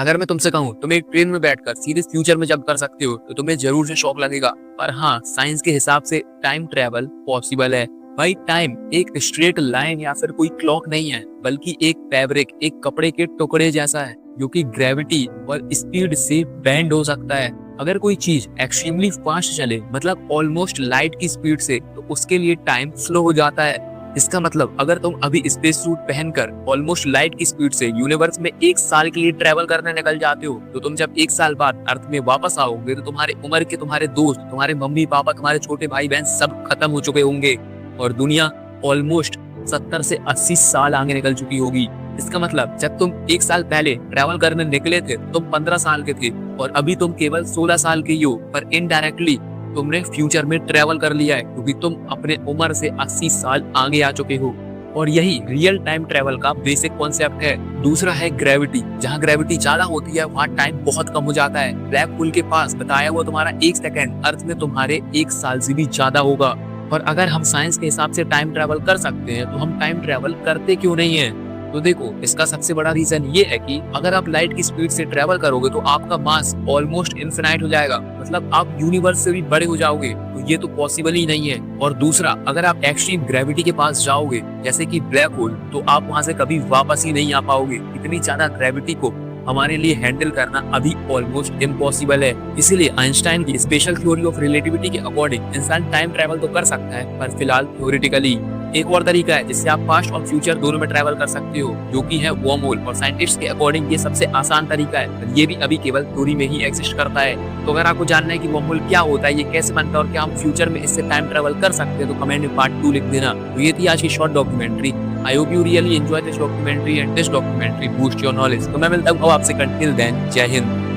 अगर मैं तुमसे कहूँ तुम एक ट्रेन में बैठकर सीधे फ्यूचर में जंप कर सकते हो तो तुम्हें जरूर से शौक लगेगा। पर हाँ, साइंस के हिसाब से टाइम ट्रेवल पॉसिबल है। भाई, टाइम एक स्ट्रेट लाइन या फिर कोई क्लॉक नहीं है, बल्कि एक फैब्रिक, एक कपड़े के टुकड़े जैसा है जो कि ग्रेविटी और स्पीड से बेंड हो सकता है। अगर कोई चीज एक्सट्रीमली फास्ट चले, मतलब ऑलमोस्ट लाइट की स्पीड से, तो उसके लिए टाइम स्लो हो जाता है। इसका मतलब अगर तुम अभी स्पेस सूट पहनकर ऑलमोस्ट लाइट की स्पीड से यूनिवर्स में 1 साल के लिए ट्रेवल करने निकल जाते हो, तो तुम जब 1 साल बाद अर्थ में वापस आओगे तो तुम्हारे उम्र के तुम्हारे दोस्त, तुम्हारे मम्मी पापा, तुम्हारे छोटे भाई बहन सब खत्म हो चुके होंगे और दुनिया ऑलमोस्ट 70 से 80 साल आगे निकल चुकी होगी। इसका मतलब जब तुम 1 साल पहले ट्रेवल करने निकले थे तुम 15 साल के थे और अभी तुम केवल 16 साल के ही हो, पर इनडायरेक्टली तुमने फ्यूचर में ट्रेवल कर लिया है क्योंकि तुम अपने उम्र से 80 साल आगे आ चुके हो। और यही रियल टाइम ट्रेवल का बेसिक कॉन्सेप्ट है। दूसरा है ग्रेविटी। जहाँ ग्रेविटी ज्यादा होती है वहाँ टाइम बहुत कम हो जाता है। ब्लैक होल के पास बताया हुआ तुम्हारा 1 सेकंड अर्थ में तुम्हारे 1 साल से भी ज्यादा होगा। और अगर हम साइंस के हिसाब से टाइम ट्रेवल कर सकते हैं तो हम टाइम ट्रेवल करते क्यों नहीं है? तो देखो, इसका सबसे बड़ा रीजन ये है कि अगर आप लाइट की स्पीड से ट्रेवल करोगे तो आपका मास ऑलमोस्ट इनफिनाइट हो जाएगा, मतलब आप यूनिवर्स से भी बड़े हो जाओगे, तो ये तो पॉसिबल ही नहीं है। और दूसरा, अगर आप एक्सट्रीम ग्रेविटी के पास जाओगे जैसे कि ब्लैक होल, तो आप वहां से कभी वापस ही नहीं आ पाओगे। इतनी ज्यादा ग्रेविटी को हमारे लिए हैंडल करना अभी ऑलमोस्ट इम्पॉसिबल है। इसीलिए आइंस्टाइन की स्पेशल थ्योरी ऑफ रिलेटिविटी के अकॉर्डिंग इंसान टाइम ट्रेवल तो कर सकता है, पर फिलहाल थ्योरेटिकली। एक और तरीका है जिससे आप पास्ट और फ्यूचर दोनों में ट्रैवल कर सकते हो, जो कि है वर्म होल। और साइंटिस्ट के अकॉर्डिंग ये सबसे आसान तरीका है, पर ये भी अभी केवल थ्योरी में ही एग्जिस्ट करता है। तो अगर आपको जानना है कि वर्म होल क्या होता है, ये कैसे बनता है और क्या हम फ्यूचर में इससे टाइम ट्रैवल कर सकते हैं, तो कमेंट में पार्ट 2 लिख देना। तो ये थी आज की short documentary. I hope you really enjoy this documentary and this documentary boost your knowledge. तो मैं मिलता हूँ आपसे। Until then, जय हिंद।